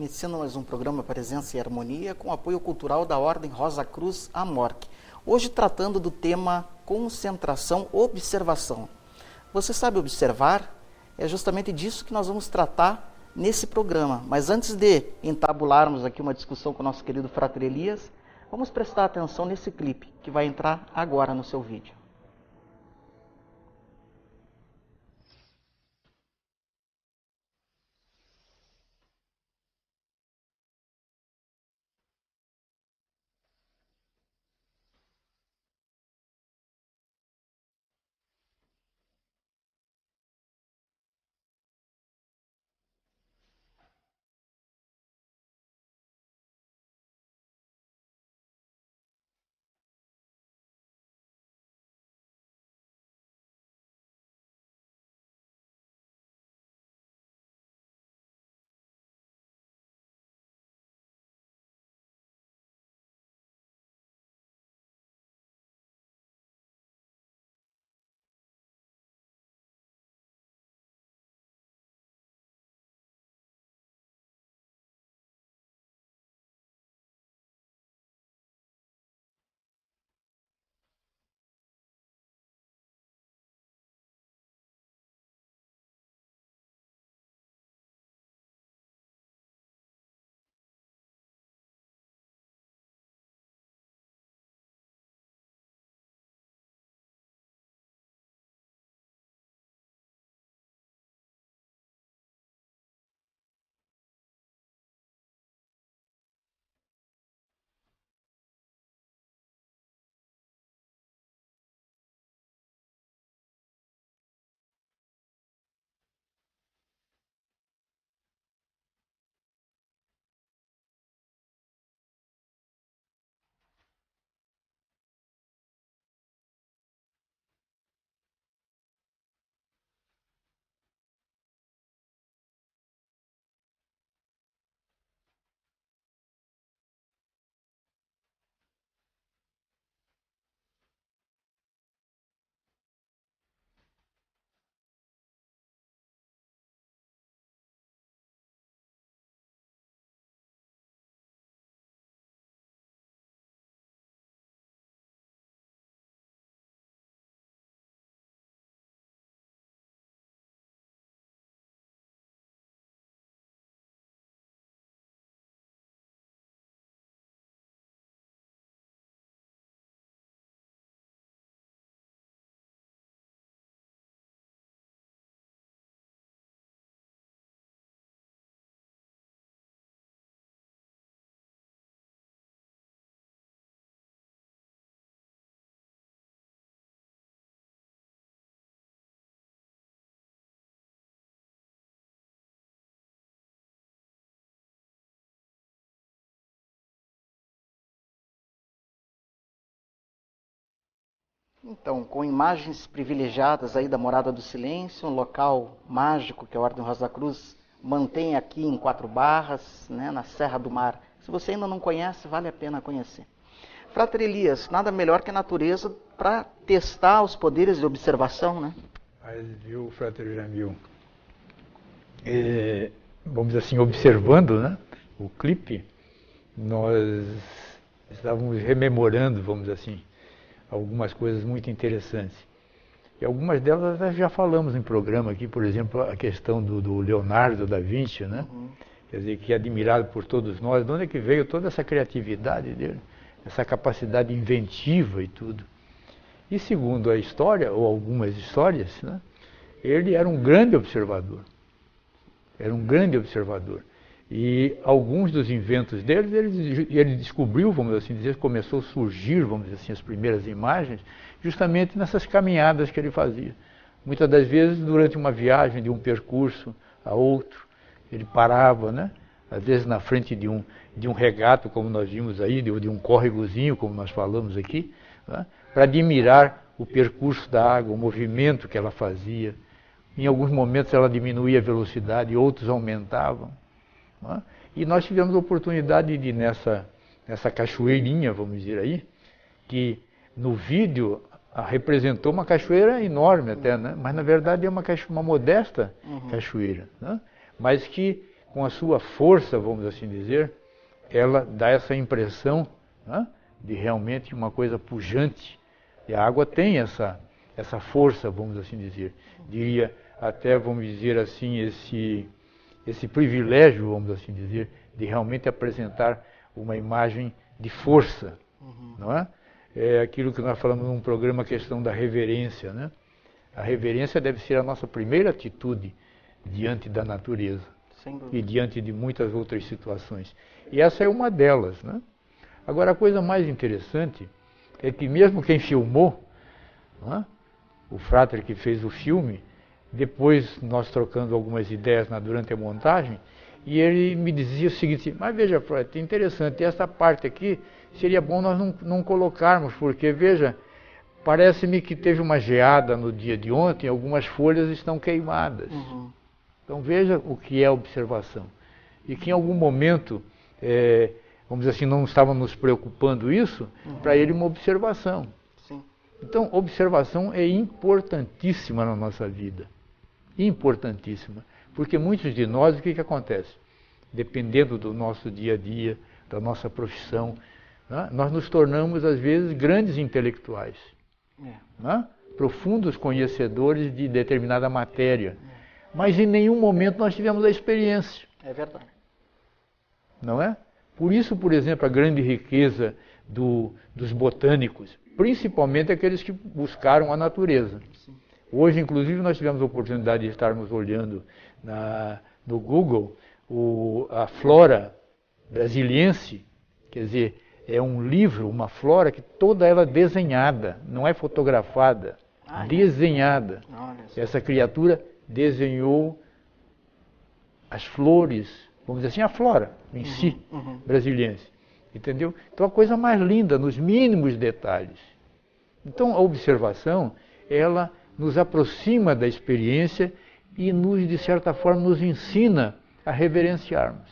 iniciando mais um programa Presença e Harmonia com apoio cultural da Ordem Rosa Cruz Amorque. Hoje tratando do tema concentração, observação. Você sabe observar? É justamente disso que nós vamos tratar nesse programa. Mas antes de entabularmos aqui uma discussão com o nosso querido Frater Elias, vamos prestar atenção nesse clipe que vai entrar agora no seu vídeo. Então, com imagens privilegiadas aí da Morada do Silêncio, um local mágico que a Ordem Rosa Cruz mantém aqui em Quatro Barras, né, na Serra do Mar. Se você ainda não conhece, vale a pena conhecer. Frater Elias, nada melhor que a natureza para testar os poderes de observação, né? Mas, viu, Frater Jamil, vamos dizer assim, observando, né, o clipe, nós estávamos rememorando, vamos dizer assim, algumas coisas muito interessantes. E algumas delas nós já falamos em programa aqui, por exemplo, a questão do Leonardo da Vinci, né? Quer dizer, que é admirado por todos nós. De onde é que veio toda essa criatividade dele, essa capacidade inventiva e tudo. E segundo a história, ou algumas histórias, né, ele era um grande observador. Era um grande observador. E alguns dos inventos dele, ele descobriu, vamos assim dizer, começou a surgir, vamos dizer assim, as primeiras imagens, justamente nessas caminhadas que ele fazia. Muitas das vezes, durante uma viagem de um percurso a outro, ele parava, né? Às vezes na frente de um regato, como nós vimos aí, de um córregozinho, como nós falamos aqui, né? Para admirar o percurso da água, o movimento que ela fazia. Em alguns momentos ela diminuía a velocidade, outros aumentavam. Né? E nós tivemos a oportunidade de nessa cachoeirinha, vamos dizer aí, que no vídeo representou uma cachoeira enorme até, né? Mas na verdade é uma modesta cachoeira, né? Mas que com a sua força, vamos assim dizer, ela dá essa impressão, né, de realmente uma coisa pujante. E a água tem essa força, vamos assim dizer. Diria até, vamos dizer assim, esse privilégio, vamos assim dizer, de realmente apresentar uma imagem de força, não é? É aquilo que nós falamos num programa, a questão da reverência, né? A reverência deve ser a nossa primeira atitude diante da natureza e diante de muitas outras situações. E essa é uma delas, né? Agora, a coisa mais interessante é que mesmo quem filmou, não é? O Frater que fez o filme, depois nós trocando algumas ideias durante a montagem, e ele me dizia o seguinte: mas veja, Frater, interessante, essa parte aqui seria bom nós não colocarmos, porque veja, parece-me que teve uma geada no dia de ontem, algumas folhas estão queimadas. Então veja o que é observação. E que em algum momento, vamos dizer assim, não estava nos preocupando isso, para ele uma observação. Sim. Então, observação é importantíssima na nossa vida. Importantíssima. Porque muitos de nós, o que acontece? Dependendo do nosso dia a dia, da nossa profissão, né, nós nos tornamos, às vezes, grandes intelectuais. Né? Profundos conhecedores de determinada matéria. Mas em nenhum momento nós tivemos a experiência. É verdade. Não é? Por isso, por exemplo, a grande riqueza dos botânicos, principalmente aqueles que buscaram a natureza. Sim. Hoje, inclusive, nós tivemos a oportunidade de estarmos olhando no Google a flora brasiliense, quer dizer, é um livro, uma flora que toda ela desenhada, não é fotografada, desenhada. Essa criatura desenhou as flores, vamos dizer assim, a flora em si, brasiliense. Entendeu? Então a coisa mais linda, nos mínimos detalhes. Então a observação, ela nos aproxima da experiência e nos, de certa forma, nos ensina a reverenciarmos.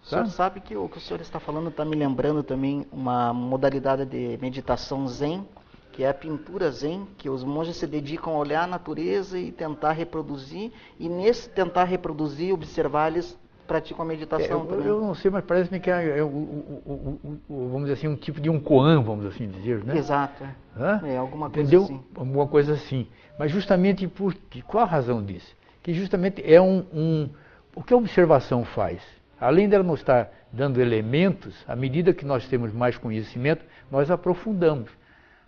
O senhor sabe que o que o senhor está falando está me lembrando também uma modalidade de meditação zen, que é a pintura zen, que os monges se dedicam a olhar a natureza e tentar reproduzir, e nesse tentar reproduzir, observar, eles praticam a meditação também. Eu não sei, mas parece-me que vamos dizer assim, um tipo de um koan, vamos assim dizer, né? Exato. Alguma coisa Entendeu? assim. Alguma coisa assim. Mas justamente qual a razão disso? Que justamente o que a observação faz? Além dela nos estar dando elementos, à medida que nós temos mais conhecimento, nós aprofundamos.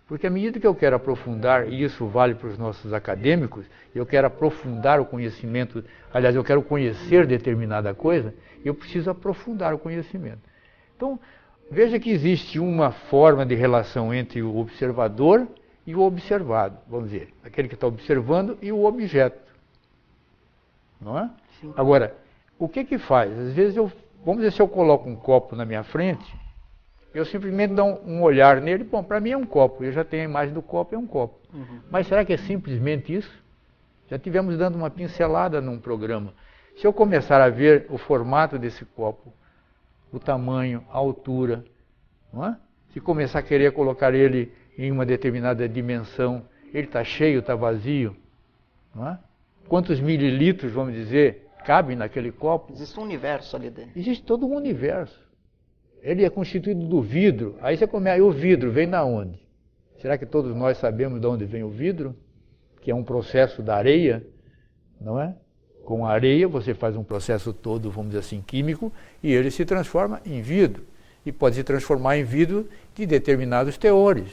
Porque à medida que eu quero aprofundar, e isso vale para os nossos acadêmicos, eu quero aprofundar o conhecimento, aliás, eu quero conhecer determinada coisa, eu preciso aprofundar o conhecimento. Então, veja que existe uma forma de relação entre o observador e o observado, vamos dizer, aquele que está observando e o objeto. Não é? Sim. Agora, o que faz? Às vezes, vamos dizer, se eu coloco um copo na minha frente, eu simplesmente dou um olhar nele, bom, para mim é um copo, eu já tenho a imagem do copo, é um copo. Mas será que é simplesmente isso? Já tivemos dando uma pincelada num programa. Se eu começar a ver o formato desse copo, o tamanho, a altura, não é? Se começar a querer colocar ele em uma determinada dimensão, ele está cheio, está vazio, não é? Quantos mililitros, vamos dizer, cabem naquele copo? Existe um universo ali dentro. Existe todo um universo. Ele é constituído do vidro. Aí você começa, e o vidro vem da onde? Será que todos nós sabemos de onde vem o vidro? Que é um processo da areia, não é? Com a areia você faz um processo todo, vamos dizer assim, químico, e ele se transforma em vidro. E pode se transformar em vidro de determinados teores.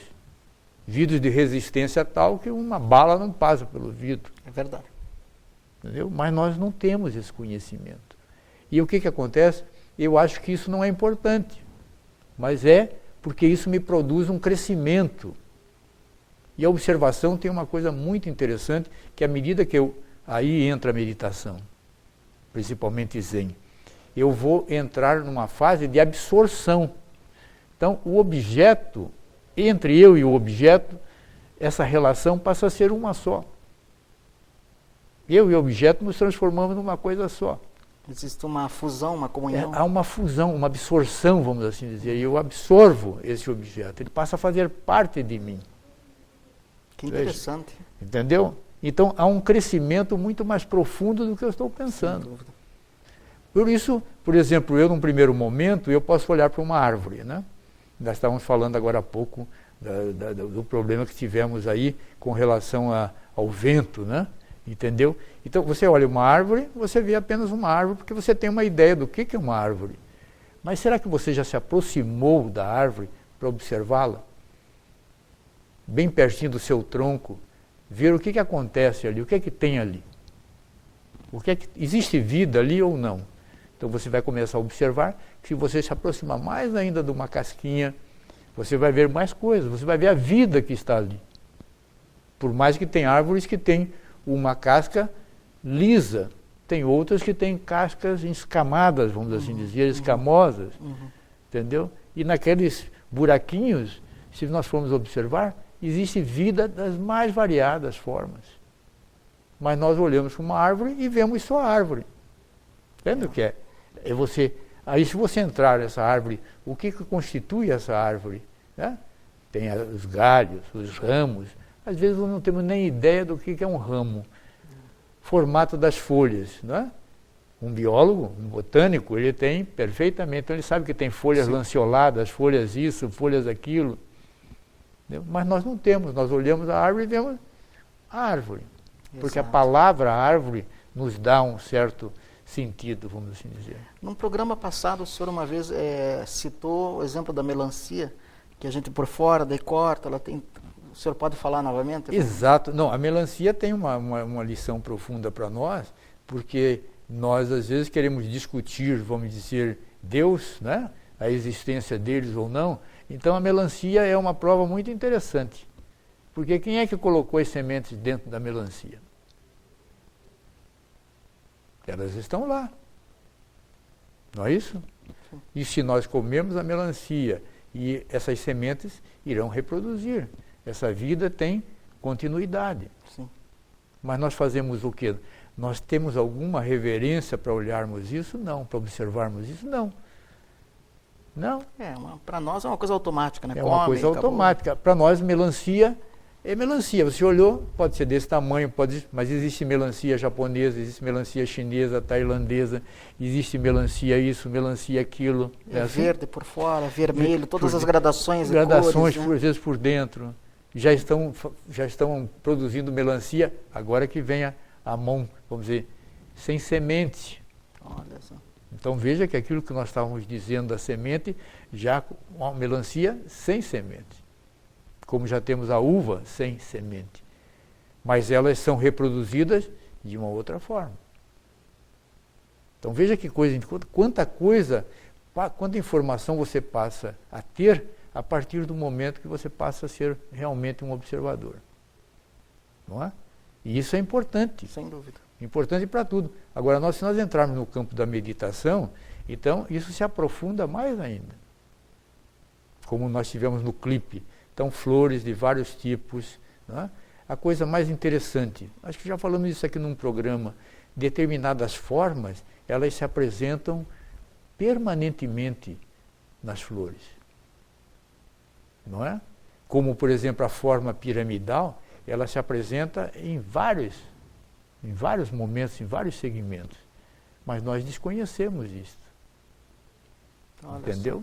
Vidros de resistência tal que uma bala não passa pelo vidro. É verdade. Entendeu? Mas nós não temos esse conhecimento. E o que acontece? Eu acho que isso não é importante, mas é porque isso me produz um crescimento. E a observação tem uma coisa muito interessante, que à medida que aí entra a meditação, principalmente Zen, eu vou entrar numa fase de absorção. Então, o objeto, entre eu e o objeto, essa relação passa a ser uma só. Eu e o objeto nos transformamos numa coisa só. Existe uma fusão, uma comunhão. Há uma fusão, uma absorção, vamos assim dizer. E eu absorvo esse objeto. Ele passa a fazer parte de mim. Que interessante. Veja, entendeu? Então há um crescimento muito mais profundo do que eu estou pensando. Por isso, por exemplo, eu num primeiro momento, eu posso olhar para uma árvore, né? Nós estávamos falando agora há pouco do problema que tivemos aí com relação ao vento, né? Entendeu? Então, você olha uma árvore, você vê apenas uma árvore, porque você tem uma ideia do que é uma árvore. Mas será que você já se aproximou da árvore para observá-la? Bem pertinho do seu tronco, ver o que acontece ali, o que tem ali. Existe vida ali ou não? Então você vai começar a observar que se você se aproximar mais ainda de uma casquinha, você vai ver mais coisas, você vai ver a vida que está ali. Por mais que tem árvores que têm uma casca lisa, tem outras que têm cascas escamadas, vamos assim dizer, escamosas, entendeu? E naqueles buraquinhos, se nós formos observar, existe vida das mais variadas formas. Mas nós olhamos para uma árvore e vemos só a árvore. Entende o que é? Aí se você entrar nessa árvore, o que constitui essa árvore? Né? Tem os galhos, os ramos. Às vezes nós não temos nem ideia do que é um ramo. Formato das folhas. Né? Um biólogo, um botânico, ele tem perfeitamente. Então ele sabe que tem folhas lanceoladas, folhas isso, folhas aquilo. Entendeu? Mas nós não temos. Nós olhamos a árvore e vemos a árvore. Porque a palavra árvore nos dá um certo sentido, vamos assim dizer. Num programa passado, o senhor uma vez citou o exemplo da melancia, que a gente por fora, daí corta, ela tem... O senhor pode falar novamente? Exato. Não, a melancia tem uma lição profunda para nós, porque nós às vezes queremos discutir, vamos dizer, Deus, né? A existência deles ou não. Então a melancia é uma prova muito interessante. Porque quem é que colocou as sementes dentro da melancia? Elas estão lá. Não é isso? E se nós comermos a melancia e essas sementes irão reproduzir. Essa vida tem continuidade. Sim. Mas nós fazemos o quê? Nós temos alguma reverência para olharmos isso? Não. Para observarmos isso? Não. Não. Para nós é uma coisa automática, né? É uma coisa automática. Para nós, melancia é melancia. Você olhou, pode ser desse tamanho, mas existe melancia japonesa, existe melancia chinesa, tailandesa, existe melancia isso, melancia aquilo. É assim? Verde por fora, vermelho, todas as gradações gradações, e cores, às vezes por dentro. Já estão produzindo melancia, agora que vem a mão, vamos dizer, sem semente. Olha só. Então veja que aquilo que nós estávamos dizendo da semente, já uma melancia sem semente. Como já temos a uva sem semente. Mas elas são reproduzidas de uma outra forma. Então veja que coisa, quanta informação você passa a ter a partir do momento que você passa a ser realmente um observador. Não é? E isso é importante. Sem dúvida. Importante para tudo. Agora, se nós entrarmos no campo da meditação, então isso se aprofunda mais ainda. Como nós tivemos no clipe. Então, flores de vários tipos. Né? A coisa mais interessante, acho que já falamos isso aqui num programa, determinadas formas, elas se apresentam permanentemente nas flores. Não é? Como, por exemplo, a forma piramidal, ela se apresenta em vários momentos, em vários segmentos. Mas nós desconhecemos isso. Entendeu?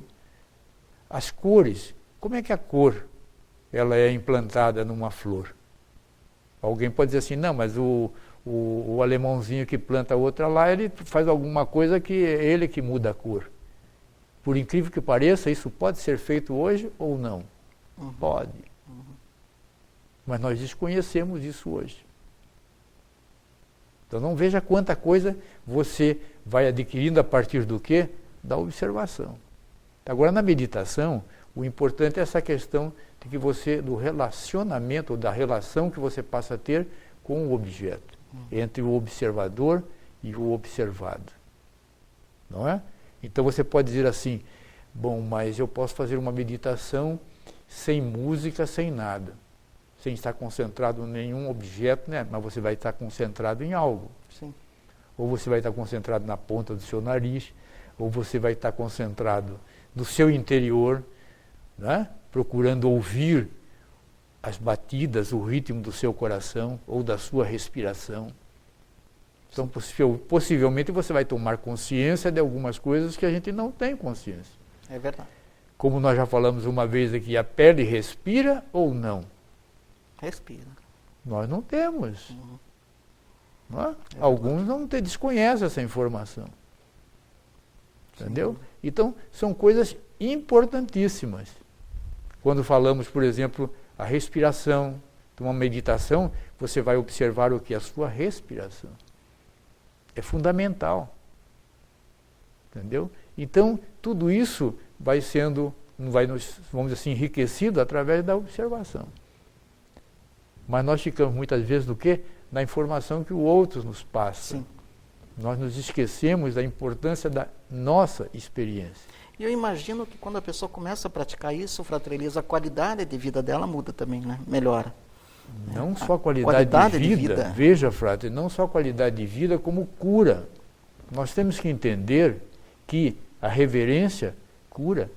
As cores, como é que a cor ela é implantada numa flor? Alguém pode dizer assim, não, mas o alemãozinho que planta outra lá, ele faz alguma coisa que é ele que muda a cor. Por incrível que pareça, isso pode ser feito hoje ou não? Pode. Mas nós desconhecemos isso hoje. Então não veja quanta coisa você vai adquirindo a partir do quê? Da observação. Agora na meditação, o importante é essa questão de que do relacionamento, ou da relação que você passa a ter com o objeto, entre o observador e o observado. Não é? Então você pode dizer assim, bom, mas eu posso fazer uma meditação sem música, sem nada, sem estar concentrado em nenhum objeto, né? Mas você vai estar concentrado em algo. Sim. Ou você vai estar concentrado na ponta do seu nariz, ou você vai estar concentrado no seu interior, né? Procurando ouvir as batidas, o ritmo do seu coração ou da sua respiração. Então, possivelmente você vai tomar consciência de algumas coisas que a gente não tem consciência. É verdade. Como nós já falamos uma vez aqui, a pele respira ou não? Respira. Nós não temos. Não é? Alguns não desconhecem essa informação. Entendeu? Sim. Então, são coisas importantíssimas. Quando falamos, por exemplo, a respiração, de uma meditação, você vai observar o que? A sua respiração. É fundamental. Entendeu? Então, tudo isso vai nos, vamos dizer assim, enriquecido através da observação. Mas nós ficamos muitas vezes do quê? Na informação que o outro nos passa. Sim. Nós nos esquecemos da importância da nossa experiência. E eu imagino que quando a pessoa começa a praticar isso, Frater Elias, a qualidade de vida dela muda também, né? Melhora. Não só a qualidade de vida, veja, Frater, não só a qualidade de vida, como cura. Nós temos que entender que a reverência cura.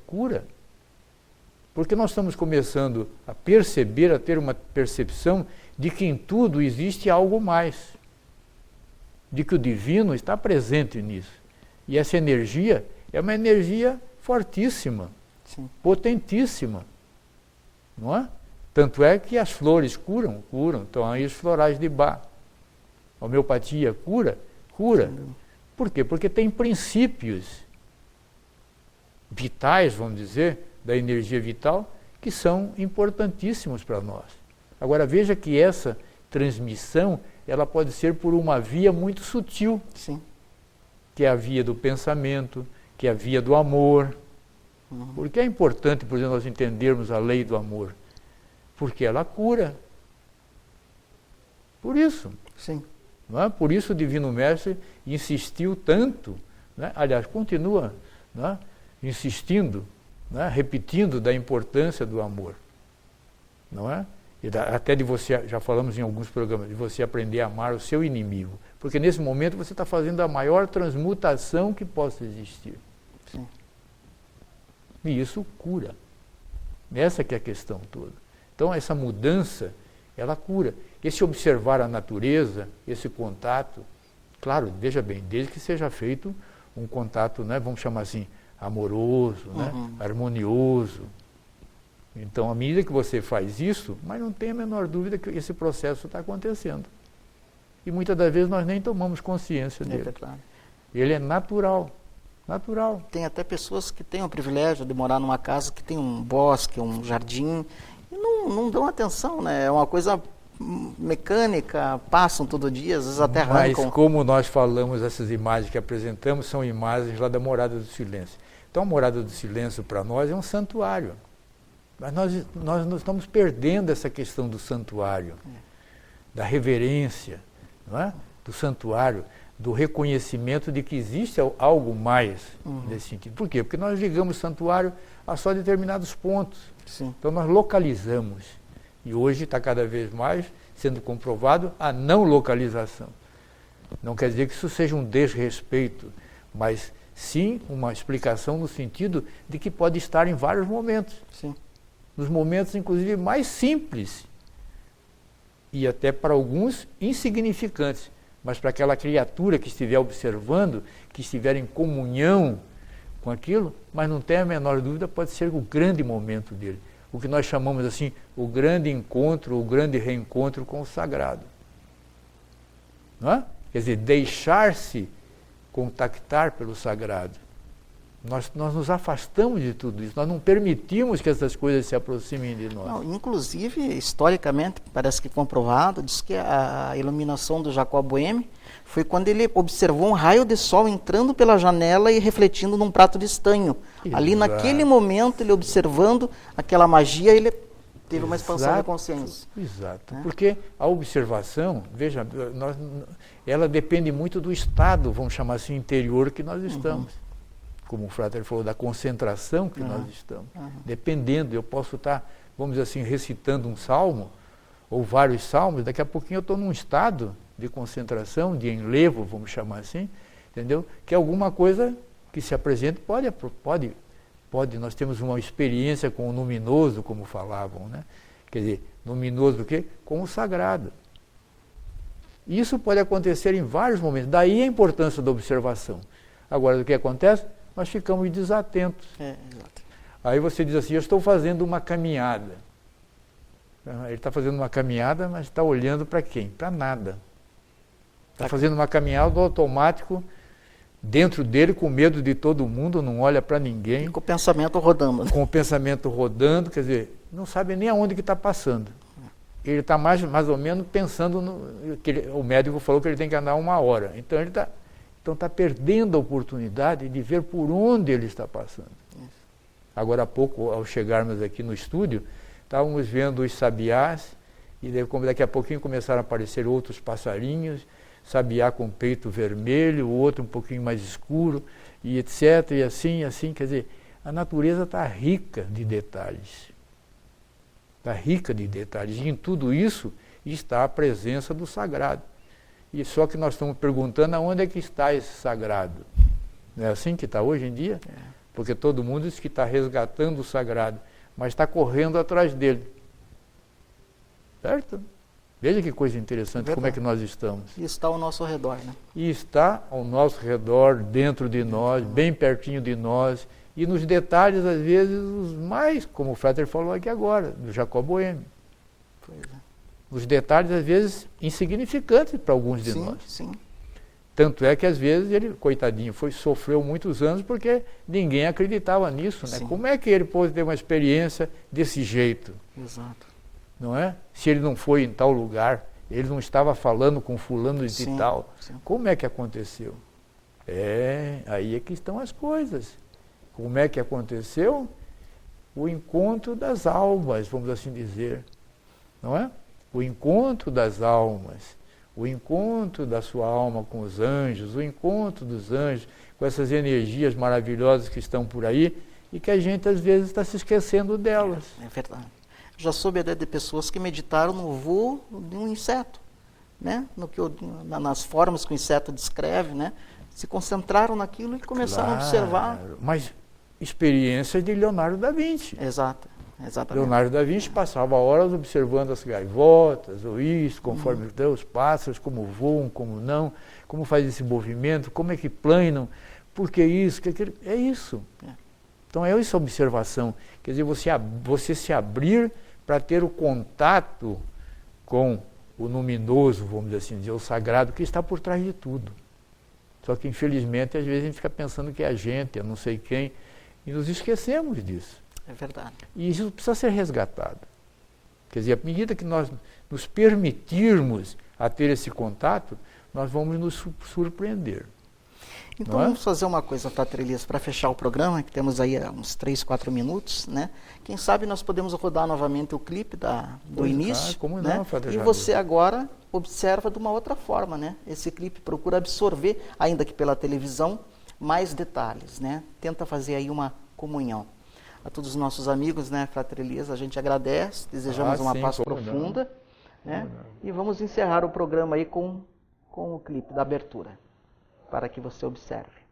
Porque nós estamos começando a perceber, a ter uma percepção de que em tudo existe algo mais. De que o divino está presente nisso. E essa energia é uma energia fortíssima, Sim. potentíssima. Não é? Tanto é que as flores curam. Então aí os florais de Bach. A homeopatia cura. Sim. Por quê? Porque tem princípios vitais, vamos dizer, da energia vital, que são importantíssimos para nós. Agora veja que essa transmissão, ela pode ser por uma via muito sutil, Sim. que é a via do pensamento, que é a via do amor. Porque é importante, por exemplo, nós entendermos a lei do amor. Porque ela cura. Por isso. Sim. Não é? Por isso o Divino Mestre insistiu tanto, né? Aliás, continua, não é? Insistindo, né? Repetindo da importância do amor. Não é? Até de você, já falamos em alguns programas, de você aprender a amar o seu inimigo. Porque nesse momento você está fazendo a maior transmutação que possa existir. Sim. E isso cura. Essa que é a questão toda. Então essa mudança, ela cura. Esse observar a natureza, esse contato, claro, veja bem, desde que seja feito um contato, né, vamos chamar assim, amoroso, né, harmonioso. Então, à medida que você faz isso, mas não tem a menor dúvida que esse processo está acontecendo. E muitas das vezes nós nem tomamos consciência dele. É verdade. Ele é natural. Natural. Tem até pessoas que têm o privilégio de morar numa casa que tem um bosque, um jardim, e não dão atenção, né? É uma coisa mecânica, passam todo dia, às vezes até arrancam. Mas como nós falamos, essas imagens que apresentamos são imagens lá da Morada do Silêncio. Então a Morada do Silêncio para nós é um santuário. Mas nós estamos perdendo essa questão do santuário, da reverência, não é? Do santuário, do reconhecimento de que existe algo mais nesse sentido. Por quê? Porque nós ligamos o santuário a só determinados pontos. Sim. Então nós localizamos. E hoje está cada vez mais sendo comprovado a não localização. Não quer dizer que isso seja um desrespeito, mas sim uma explicação no sentido de que pode estar em vários momentos. Sim. Nos momentos, inclusive, mais simples. E até para alguns insignificantes. Mas para aquela criatura que estiver observando, que estiver em comunhão com aquilo, mas não tem a menor dúvida, pode ser o grande momento dele. O que nós chamamos assim, o grande encontro, o grande reencontro com o sagrado. Não é? Quer dizer, deixar-se contactar pelo sagrado. Nós nos afastamos de tudo isso, nós não permitimos que essas coisas se aproximem de nós. Não, inclusive, historicamente, parece que comprovado, diz que a iluminação do Jacob Boehme foi quando ele observou um raio de sol entrando pela janela e refletindo num prato de estanho. Exato. Ali naquele momento, ele observando aquela magia, ele teve uma expansão da consciência. Exato, porque a observação, veja, ela depende muito do estado, vamos chamar assim, interior que nós estamos. Como o Frater falou, da concentração que nós estamos. Dependendo, eu posso estar, vamos dizer assim, recitando um salmo, ou vários salmos, daqui a pouquinho eu estou num estado de concentração, de enlevo, vamos chamar assim, entendeu? Que alguma coisa que se apresente pode, nós temos uma experiência com o luminoso, como falavam, né? Quer dizer, luminoso do quê? Com o sagrado. Isso pode acontecer em vários momentos. Daí a importância da observação. Agora, o que acontece? Nós ficamos desatentos. Exato. Aí você diz assim, eu estou fazendo uma caminhada. Ele está fazendo uma caminhada, mas está olhando para quem? Para nada. Está fazendo uma caminhada automático, dentro dele, com medo de todo mundo, não olha para ninguém. E com o pensamento rodando. Né? Com o pensamento rodando, quer dizer, não sabe nem aonde que está passando. Ele está mais ou menos pensando, o médico falou que ele tem que andar 1 hora. Então ele está perdendo a oportunidade de ver por onde ele está passando. Agora há pouco, ao chegarmos aqui no estúdio, estávamos vendo os sabiás, e daqui a pouquinho começaram a aparecer outros passarinhos, sabiá com peito vermelho, o outro um pouquinho mais escuro, e etc. E assim, quer dizer, a natureza está rica de detalhes. Está rica de detalhes. E em tudo isso está a presença do sagrado. E só que nós estamos perguntando aonde é que está esse sagrado. Não é assim que está hoje em dia? Porque todo mundo diz que está resgatando o sagrado, mas está correndo atrás dele. Certo? Veja que coisa interessante, como é que nós estamos. E está ao nosso redor, né? E está ao nosso redor, dentro de nós, bem pertinho de nós, e nos detalhes, às vezes, os mais, como o Frater falou aqui agora, do Jacob Boehme. Pois é. Os detalhes, às vezes, insignificantes para alguns de nós. Sim. Tanto é que, às vezes, ele, coitadinho, sofreu muitos anos porque ninguém acreditava nisso, né? Como é que ele pôde ter uma experiência desse jeito? Exato. Não é? Se ele não foi em tal lugar, ele não estava falando com fulano de tal. Como é que aconteceu? Aí é que estão as coisas. Como é que aconteceu? O encontro das almas, vamos assim dizer. Não é? O encontro das almas. O encontro da sua alma com os anjos, o encontro dos anjos com essas energias maravilhosas que estão por aí e que a gente às vezes está se esquecendo delas. É verdade. Já soube de pessoas que meditaram no voo de um inseto, né? Nas formas que o inseto descreve, né? Se concentraram naquilo e começaram a observar. Mas experiência de Leonardo da Vinci. Exatamente. Leonardo da Vinci passava horas observando as gaivotas, ou isso, conforme os pássaros, como voam, como não, como faz esse movimento, como é que planam, por que isso, que aquilo. É isso. Então é essa observação. Quer dizer, você se abrir para ter o contato com o luminoso, vamos dizer assim, o sagrado que está por trás de tudo. Só que, infelizmente, às vezes a gente fica pensando que é a gente, é não sei quem, e nos esquecemos disso. É verdade. E isso precisa ser resgatado. Quer dizer, à medida que nós nos permitirmos a ter esse contato, nós vamos nos surpreender. Então vamos fazer uma coisa, Frater Elias, para fechar o programa, que temos aí uns 3, 4 minutos, né? Quem sabe nós podemos rodar novamente o clipe do início, como né? Não, Frater E você agora observa de uma outra forma, né? Esse clipe procura absorver, ainda que pela televisão, mais detalhes, né? Tenta fazer aí uma comunhão. A todos os nossos amigos, né, Frater Elias, a gente agradece, desejamos uma paz profunda, né? E vamos encerrar o programa aí com o clipe da abertura, para que você observe.